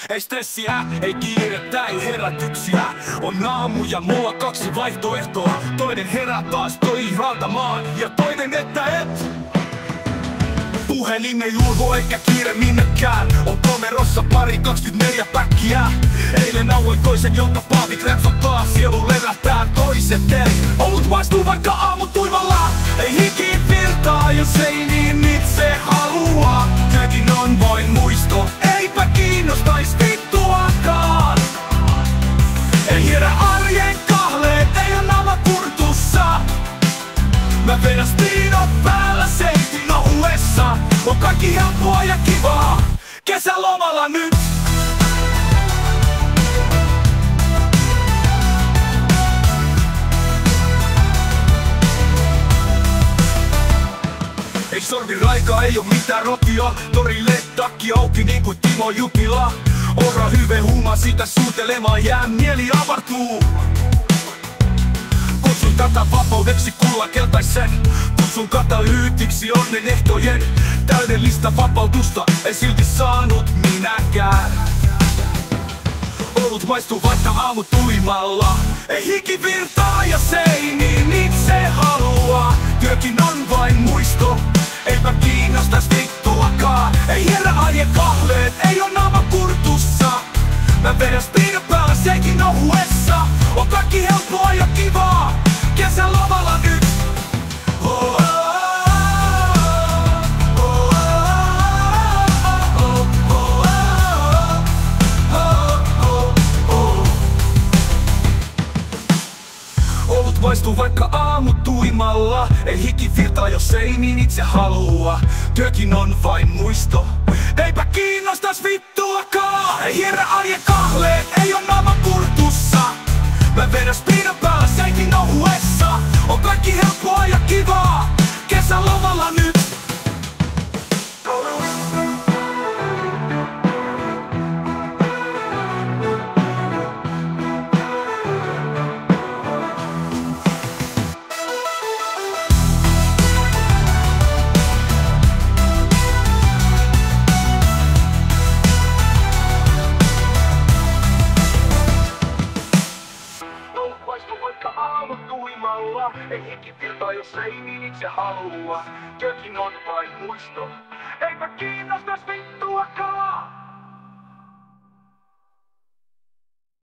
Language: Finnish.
Ei stressiä, ei kiirettä, ei herätyksiä. On aamu ja mulla kaksi vaihtoehtoa. Toinen herää taas toi rantamaan ja toinen että et. Puhelin ei ulvo eikä kiire minnekään. On komerossa pari 24 päkkiä. Eilen auoin toisen, jonka paavit repsottaa. Sielu levähtää toiset ei. Olut maistuu vaikka aamu tuimalla. Ei hiki virtaa, jos ei niin itse halua. Työkin on vain muisto, eipä kiinnostais vittuakaan. Ei hierä arjen kahleet, ei on naama kurtussa. Mä vedän speedot päällä seitin ohuessa. On kaikki helppoa ja kivaa, kesälomalla nyt. Ei sormi raika, ei oo mitään rotia. Torille takki auki niin kuin Timo Jupila. Ora hyve huuma, sitä suutelemaan jää mieli avartuu. Kutsun tätä vapaudeksi kulla keltaisen. Kutsun katalyytiksi onnen ehtojen. Täydellistä vapautusta ei silti saanut minäkään. Olut maistuu vaikka aamu tuimalla. Ei hiki virtaa ja se ei niin itse halua. Työkin on vain muisto, eipä kiinnostais vittuakaan. Ei hierä arjen kahleet, ei oo naama kurtussa. Mä vedän speedot päällä seikin ohuessa. On kaikki helppoa ja kivaa, kesälomalla nyt. Olut maistuu vaikka aamu tuimalla. Ei hiki virtaa, jos ei niin itse halua. Työkin on vain muisto, eipä kiinnostais vittuakaan. Ei hierä arjen kahleet, ei oo naama kurtussa. Mä vedän speedon päällä seitin ohuessa. On kaikki helppoa ja kivaa, kesälomalla nyt. Ei hiki virtaa, jos ei niin itse halua. Työkin on vain muisto, eipä kiinnostais vittuakaan.